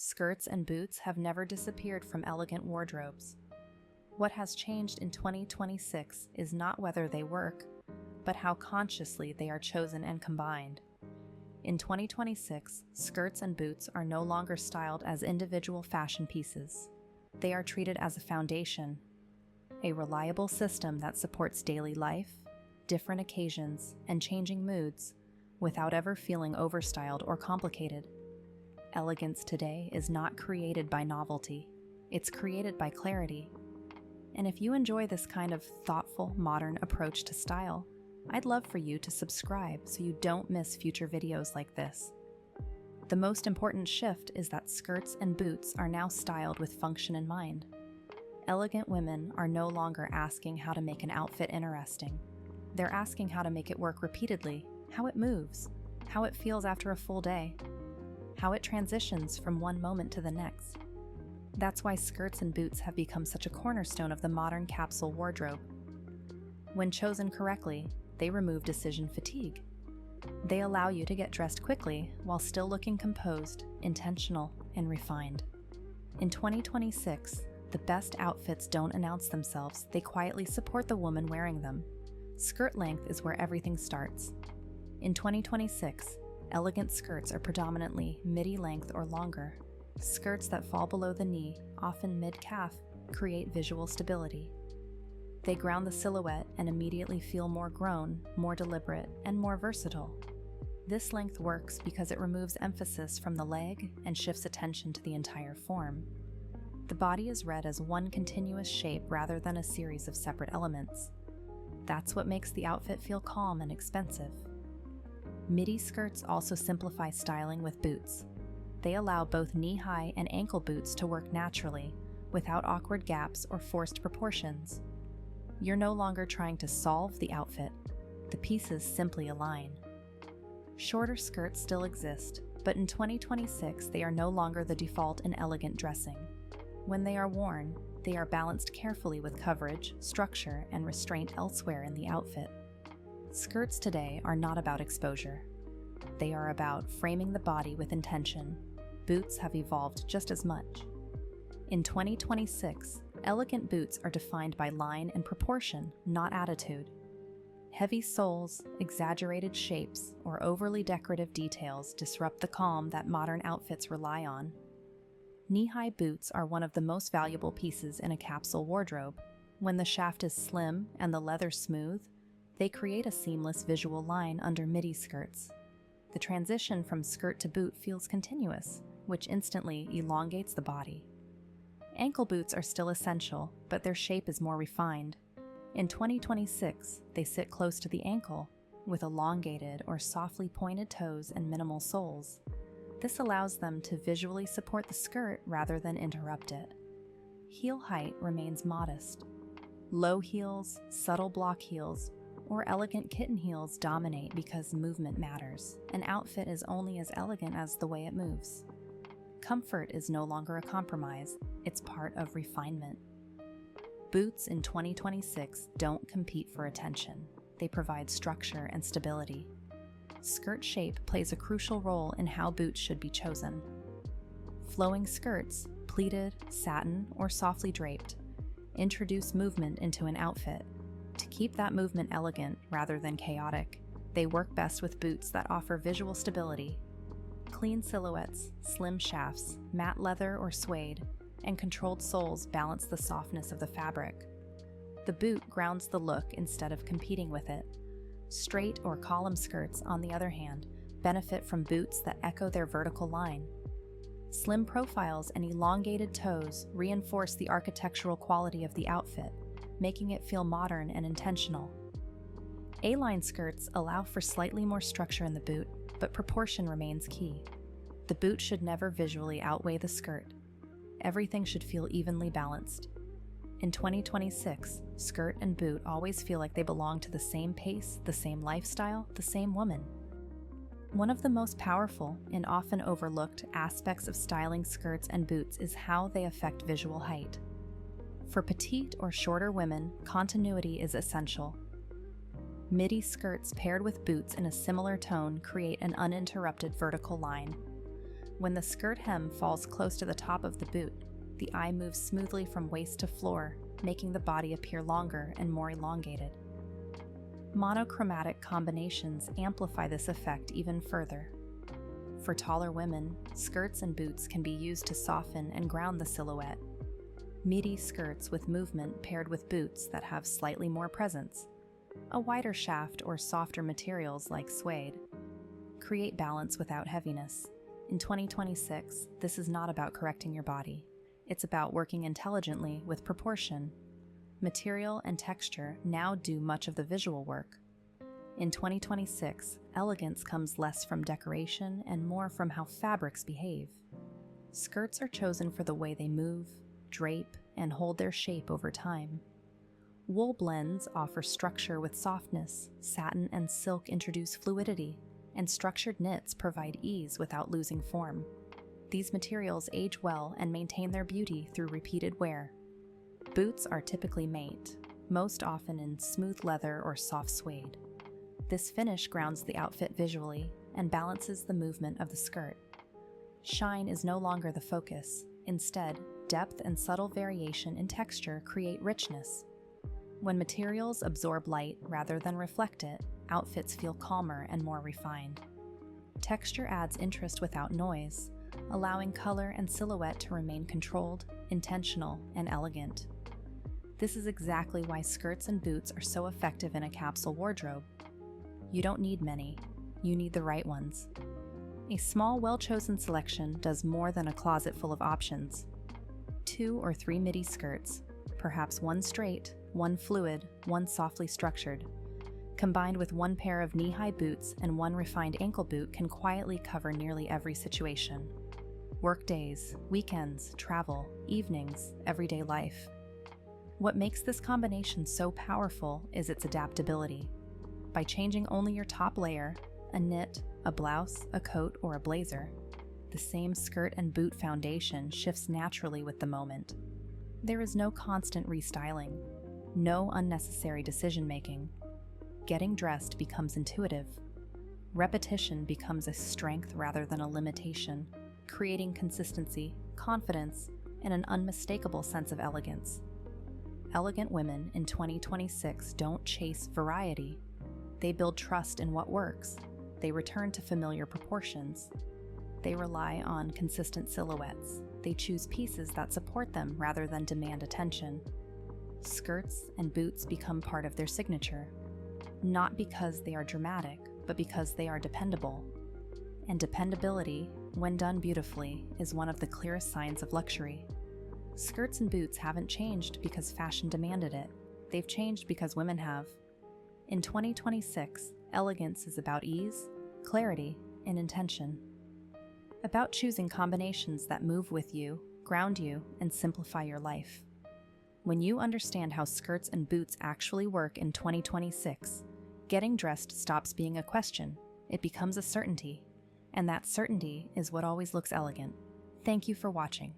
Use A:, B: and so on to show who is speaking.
A: skirts and boots have never disappeared from elegant wardrobes. What has changed in 2026 is not whether they work, but how consciously they are chosen and combined. In 2026, skirts and boots are no longer styled as individual fashion pieces. They are treated as a foundation, a reliable system that supports daily life, different occasions, and changing moods, without ever feeling overstyled or complicated. Elegance today is not created by novelty, it's created by clarity. And if you enjoy this kind of thoughtful, modern approach to style, I'd love for you to subscribe so you don't miss future videos like this. The most important shift is that skirts and boots are now styled with function in mind. Elegant women are no longer asking how to make an outfit interesting. They're asking how to make it work repeatedly, how it moves, how it feels after a full day, how it transitions from one moment to the next. That's why skirts and boots have become such a cornerstone of the modern capsule wardrobe. When chosen correctly, they remove decision fatigue. They allow you to get dressed quickly while still looking composed, intentional, and refined. In 2026, the best outfits don't announce themselves, they quietly support the woman wearing them. Skirt length is where everything starts. In 2026, elegant skirts are predominantly midi length or longer. Skirts that fall below the knee, often mid-calf, create visual stability. They ground the silhouette and immediately feel more grown, more deliberate, and more versatile. This length works because it removes emphasis from the leg and shifts attention to the entire form. The body is read as one continuous shape rather than a series of separate elements. That's what makes the outfit feel calm and expensive. Midi skirts also simplify styling with boots. They allow both knee-high and ankle boots to work naturally, without awkward gaps or forced proportions. You're no longer trying to solve the outfit. The pieces simply align. Shorter skirts still exist, but in 2026 they are no longer the default in elegant dressing. When they are worn, they are balanced carefully with coverage, structure, and restraint elsewhere in the outfit. Skirts today are not about exposure. They are about framing the body with intention. Boots have evolved just as much. In 2026, elegant boots are defined by line and proportion, not attitude. Heavy soles, exaggerated shapes, or overly decorative details disrupt the calm that modern outfits rely on. Knee-high boots are one of the most valuable pieces in a capsule wardrobe. When the shaft is slim and the leather smooth, they create a seamless visual line under midi skirts. The transition from skirt to boot feels continuous, which instantly elongates the body. Ankle boots are still essential, but their shape is more refined. In 2026, they sit close to the ankle, with elongated or softly pointed toes and minimal soles. This allows them to visually support the skirt rather than interrupt it. Heel height remains modest. Low heels, subtle block heels, or elegant kitten heels dominate because movement matters. An outfit is only as elegant as the way it moves. Comfort is no longer a compromise, it's part of refinement. Boots in 2026 don't compete for attention. They provide structure and stability. Skirt shape plays a crucial role in how boots should be chosen. Flowing skirts, pleated, satin, or softly draped, introduce movement into an outfit. To keep that movement elegant rather than chaotic, they work best with boots that offer visual stability. Clean silhouettes, slim shafts, matte leather or suede, and controlled soles balance the softness of the fabric. The boot grounds the look instead of competing with it. Straight or column skirts, on the other hand, benefit from boots that echo their vertical line. Slim profiles and elongated toes reinforce the architectural quality of the outfit, making it feel modern and intentional. A-line skirts allow for slightly more structure in the boot, but proportion remains key. The boot should never visually outweigh the skirt. Everything should feel evenly balanced. In 2026, skirt and boot always feel like they belong to the same pace, the same lifestyle, the same woman. One of the most powerful and often overlooked aspects of styling skirts and boots is how they affect visual height. For petite or shorter women, continuity is essential. Midi skirts paired with boots in a similar tone create an uninterrupted vertical line. When the skirt hem falls close to the top of the boot, the eye moves smoothly from waist to floor, making the body appear longer and more elongated. Monochromatic combinations amplify this effect even further. For taller women, skirts and boots can be used to soften and ground the silhouette. Midi skirts with movement paired with boots that have slightly more presence, a wider shaft or softer materials like suede, create balance without heaviness. In 2026, this is not about correcting your body. It's about working intelligently with proportion. Material and texture now do much of the visual work. In 2026, elegance comes less from decoration and more from how fabrics behave. Skirts are chosen for the way they move, drape, and hold their shape over time. Wool blends offer structure with softness, satin and silk introduce fluidity, and structured knits provide ease without losing form. These materials age well and maintain their beauty through repeated wear. Boots are typically mate, most often in smooth leather or soft suede. This finish grounds the outfit visually and balances the movement of the skirt. Shine is no longer the focus. Instead, depth and subtle variation in texture create richness. When materials absorb light rather than reflect it, outfits feel calmer and more refined. Texture adds interest without noise, allowing color and silhouette to remain controlled, intentional, and elegant. This is exactly why skirts and boots are so effective in a capsule wardrobe. You don't need many, you need the right ones. A small, well-chosen selection does more than a closet full of options. 2 or 3 midi skirts, perhaps one straight, one fluid, one softly structured, combined with one pair of knee-high boots and one refined ankle boot can quietly cover nearly every situation. Work days, weekends, travel, evenings, everyday life. What makes this combination so powerful is its adaptability. By changing only your top layer, a knit, a blouse, a coat, or a blazer, the same skirt and boot foundation shifts naturally with the moment. There is no constant restyling, no unnecessary decision-making. Getting dressed becomes intuitive. Repetition becomes a strength rather than a limitation, creating consistency, confidence, and an unmistakable sense of elegance. Elegant women in 2026 don't chase variety. They build trust in what works. They return to familiar proportions. They rely on consistent silhouettes. They choose pieces that support them rather than demand attention. Skirts and boots become part of their signature, not because they are dramatic, but because they are dependable. And dependability, when done beautifully, is one of the clearest signs of luxury. Skirts and boots haven't changed because fashion demanded it. They've changed because women have. In 2026, elegance is about ease, clarity, and intention. About choosing combinations that move with you, ground you, and simplify your life. When you understand how skirts and boots actually work in 2026, getting dressed stops being a question. It becomes a certainty. And that certainty is what always looks elegant. Thank you for watching.